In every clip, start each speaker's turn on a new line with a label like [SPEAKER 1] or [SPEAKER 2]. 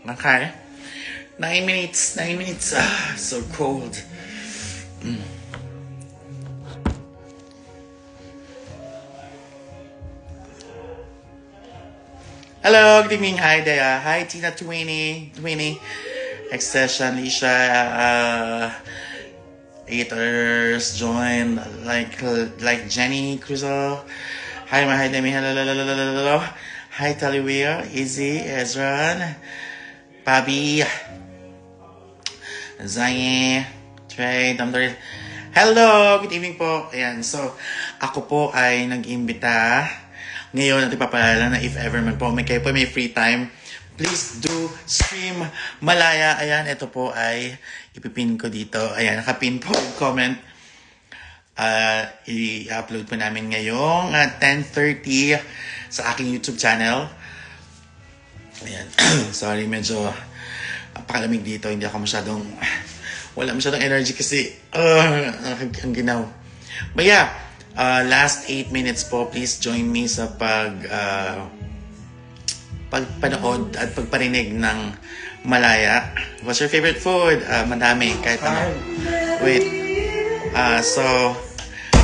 [SPEAKER 1] Okay. 9 minutes. 9 minutes. Ah, so cold. Hello, good evening. Hi, Dea. Hi, Tina Twinny. Extension, Lisha. Eaters join like Jenny Cruzo. Hi, my hi, Demi. Hello. Hi, Talywea, Izzy, Ezran, Bobby, Zaye, Trey, Damdar. Hello, good evening po. Ayan, so ako po ay nag-imbita ngayon at ipapalala na if ever man po kayo po may free time, please do stream Malaya. Ayan, ito po ay ipipin ko dito. Ayan, nakapin po yung comment. I-upload po namin ngayong 10:30 sa aking YouTube channel. Ayan. Sorry, medyo pakalamig dito. Hindi ako wala masyadong energy kasi ang ginaw. But yeah, last 8 minutes po, please join me sa pagpanood at pagparinig ng Malaya. What's your favorite food? Madami, kahit ano. Wait. So,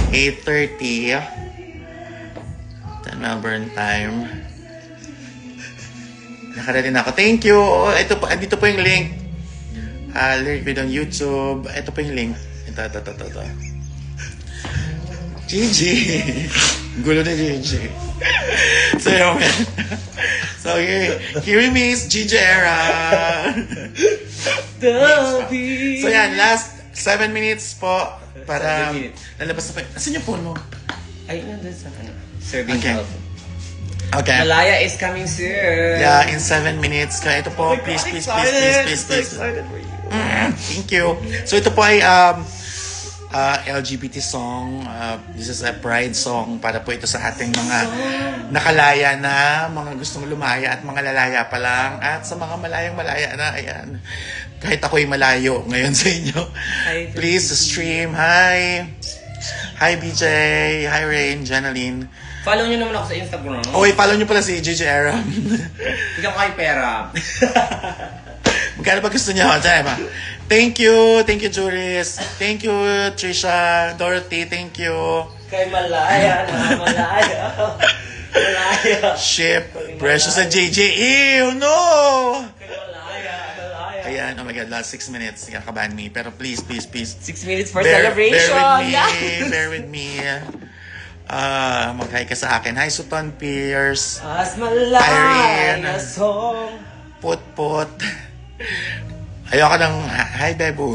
[SPEAKER 1] 8:30. Melbourne time. Nakaready na ako. Thank you. Ito po, andito po yung link. Lyric video on YouTube. Ito po yung link. Ito. Gigi. Gulo na Gigi. So, yun. So, here me is Gigi Era. So, yan. Last 7 minutes po para lalabas na po. Asan yung phone mo?
[SPEAKER 2] Ay, nandun sa serving
[SPEAKER 1] Okay.
[SPEAKER 2] help.
[SPEAKER 1] Okay.
[SPEAKER 2] Malaya is coming soon.
[SPEAKER 1] Yeah, in 7 minutes. Kaya ito po, please.
[SPEAKER 2] Excited for you.
[SPEAKER 1] Thank you. So ito po ay LGBT song. This is a pride song para po ito sa ating mga nakalaya na, mga gustong lumaya at mga lalaya pa lang. At sa mga malayang malaya na, ayan. Kahit ako'y malayo ngayon sa inyo. Please stream. Hi BJ. Hi Rain, Janeline.
[SPEAKER 2] Follow nyo naman ako sa Instagram.
[SPEAKER 1] Follow nyo pala si Gigi Aram.
[SPEAKER 2] Bigyan ko kayo pera.
[SPEAKER 1] Magkano ba gusto niyo? Thank you, Juris. Thank you, Trisha, Dorothy, thank you.
[SPEAKER 2] Kay Malaya.
[SPEAKER 1] Ship, precious sa JJ. Ew, no!
[SPEAKER 2] Kay Malaya.
[SPEAKER 1] Ayan, oh my God, last 6 minutes. Kakabahan me. Pero please.
[SPEAKER 2] 6 minutes for celebration.
[SPEAKER 1] Bear with me. Mag-hi ka sa akin. Hi, Suton Pierce.
[SPEAKER 2] As Malaya
[SPEAKER 1] Irene.
[SPEAKER 2] song.
[SPEAKER 1] Put. Ayoko ng hi, Bebu.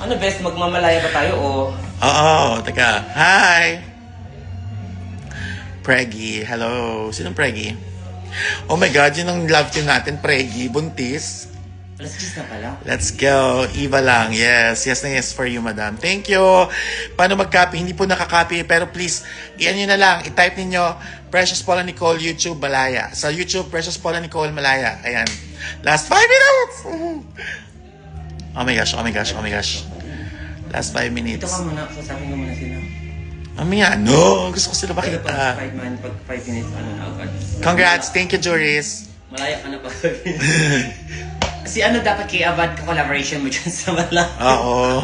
[SPEAKER 2] Ano best, magmamalaya ba tayo o?
[SPEAKER 1] Oo, teka. Hi! Preggy, hello. Sinong Preggy? Oh my God, yun ang love team natin, Preggy. Buntis.
[SPEAKER 2] Alas 10 na pala.
[SPEAKER 1] Let's go. Eva lang. Yes na yes for you, madam. Thank you. Paano mag-copy? Hindi po nakaka-copy, pero please, iyan nyo na lang. I-type ninyo, Precious Paula Nicole, YouTube, Malaya. Sa YouTube, Precious Paula Nicole, Malaya. Ayan. Last 5 minutes! Oh my gosh. Last 5 minutes.
[SPEAKER 2] Ito ka muna, sasabihin ko muna sila.
[SPEAKER 1] Mamaya, no. Gusto ko sila
[SPEAKER 2] Pero
[SPEAKER 1] makita.
[SPEAKER 2] pag 5 minutes, na agad.
[SPEAKER 1] Congrats. Thank you, Juris.
[SPEAKER 2] Malaya ka na pa. Kasi dapat kay Abad ka collaboration mo dyan sa Malaya.
[SPEAKER 1] Oo.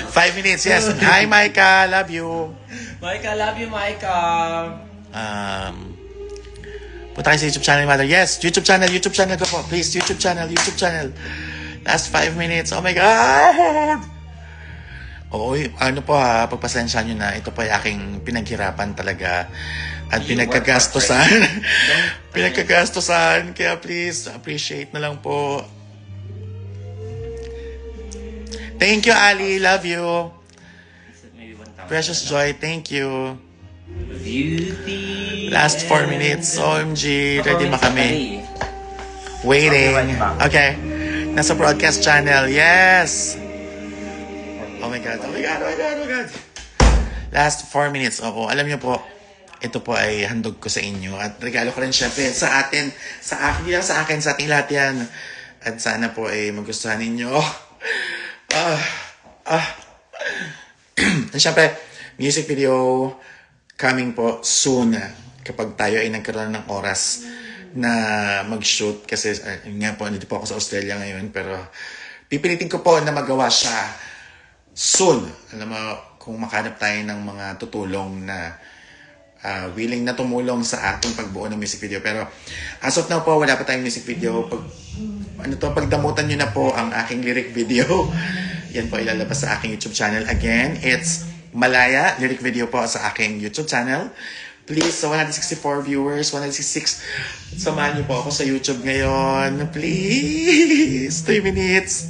[SPEAKER 1] 5 minutes, yes. Hi, Micah. Love you.
[SPEAKER 2] Micah, love you, Micah.
[SPEAKER 1] Punta kayo sa YouTube channel ni Mother. Yes, YouTube channel ko po. Please, YouTube channel. Last 5 minutes. Oh my God! Oo, pagpasensya nyo na. Ito po ay aking pinaghirapan talaga. At pinagkagastosan. Kaya please, appreciate na lang po. Thank you, Ali. Love you. Precious Joy, thank you.
[SPEAKER 2] Beauty.
[SPEAKER 1] Last 4 minutes. OMG, ready ba kami? Waiting. Okay. Nasa broadcast channel. Yes. Oh my God. Last 4 minutes. Oo, alam niyo po, ito po ay handog ko sa inyo. At regalo ko rin syempre sa atin, hindi lang sa akin, sa ating lahat yan. At sana po ay magustuhan ninyo. And syempre, music video coming po soon kapag tayo ay nagkaroon ng oras na mag-shoot kasi yun nga po, nandito po ako sa Australia ngayon, pero pipilitin ko po na magawa siya soon. Alam mo, kung makanap tayo ng mga tutulong na willing na tumulong sa ating pagbuo ng music video. Pero as of now po, wala pa tayong music video. Pagdamutan nyo na po ang aking lyric video. Yan po ilalabas sa aking YouTube channel. Again, it's Malaya lyric video po sa aking YouTube channel. Please, sa 164 viewers, 166, samahan niyo po ako sa YouTube ngayon. Please, 3 minutes.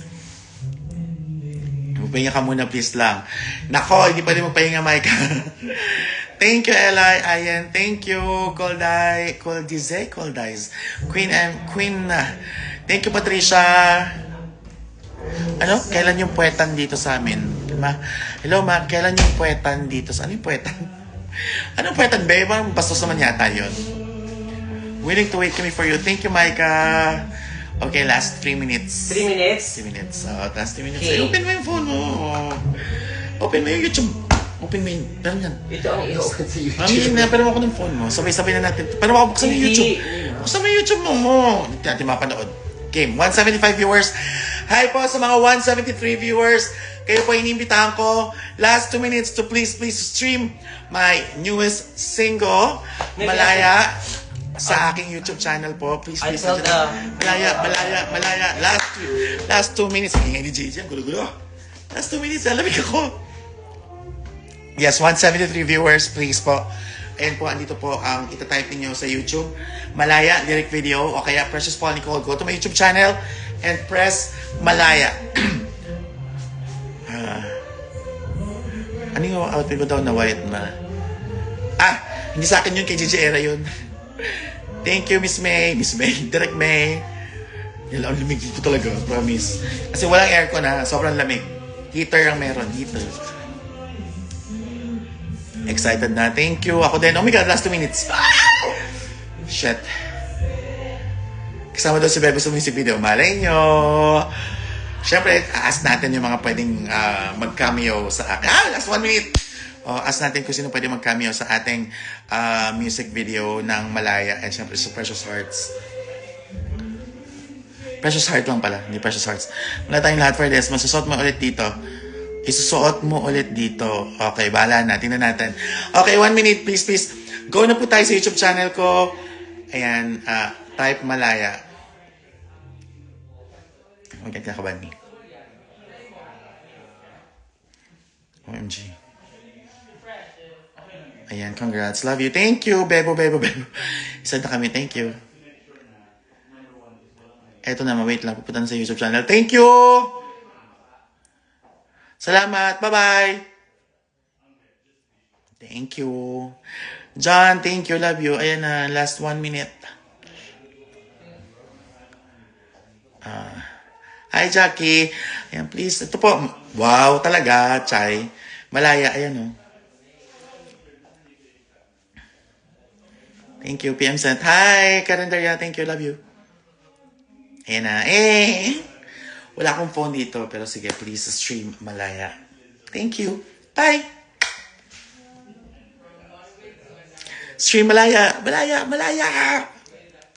[SPEAKER 1] Magpahinga ka muna, please lang. Nako, hindi pa rin magpahinga, Mike. Thank you, Eli. Ayan, thank you. Coldize. Queen. Thank you, Patricia. Ano? Kailan yung puwetan dito sa amin? Hello, ma. Kailan yung puwetan dito? Ano yung puwetan? Anong puwetan, babe? Bastos naman yata yun. Willing to wait kami for you. Thank you, Micah. Okay, last 3 minutes.
[SPEAKER 2] 3 minutes?
[SPEAKER 1] 3 minutes. Last 3 minutes.
[SPEAKER 2] Okay.
[SPEAKER 1] Ay, open mo yung phone mo. Open mo yung YouTube. Open mo yung... Pero yan.
[SPEAKER 2] Ito ang i-open sa YouTube.
[SPEAKER 1] Mami, pero ako ng phone mo. Sabay-sabay na natin. Pero ako buksan mo yung YouTube. Buksan mo yung YouTube mo. Hindi natin mapanood. Game. 175 viewers. Hi po sa mga 173 viewers. Kayo po inimbitahan ko. Last 2 minutes to please stream my newest single, Malaya, sa aking YouTube channel po. Please. Malaya. Last 2 minutes. Ingay ni JJ. Gulo-gulo. Last 2 minutes. Alamig ako. Yes, 173 viewers. Please po. Ayan po, andito po ang itatype niyo sa YouTube. Malaya, lyric video. O kaya Precious Paul Nicole. Go to my YouTube channel and press Malaya. Ano yung outfit ko daw na white na? Hindi sa akin yun, kay Gigi Era yun. Thank you, Miss May. Direct May. Yan lang, lamig dito talaga, promise. Kasi walang aircon na, sobrang lamig. Heater ang meron, heater. Excited na. Thank you. Ako din. Oh my God, last 2 minutes. Shit. Kasama daw si Bebe sa music video. Malay nyo. Siyempre, ask natin yung mga pwedeng mag-cameo sa akin. Last 1 minute. Ask natin kung sino pwede mag-cameo sa ating music video ng Malaya. And siyempre, sa Precious Hearts. Precious Heart lang pala. Hindi Precious Hearts. Wala tayong lahat for this. Masusot mo ulit dito. Isusuot mo ulit dito. Okay, bahala na. Tingnan natin. Okay, 1 minute, please. Go na po tayo sa YouTube channel ko. Ayan, type Malaya. Maganda ka ba ni? OMG. Ayan, congrats. Love you. Thank you, Bebo. Isa na kami. Thank you. Eto na, wait lang. Pupunta na sa YouTube channel. Thank you! Salamat. Bye-bye. Thank you. John, thank you. Love you. Ayan na, last 1 minute. Hi, Jackie. Ayan, please. Ito po. Wow, talaga, Chay. Malaya. Ayan, oh. Thank you, PM Sent. Hi, Karindaria. Thank you. Love you. Ayan na. Wala akong phone dito, pero sige, please stream Malaya. Thank you. Bye! Stream Malaya.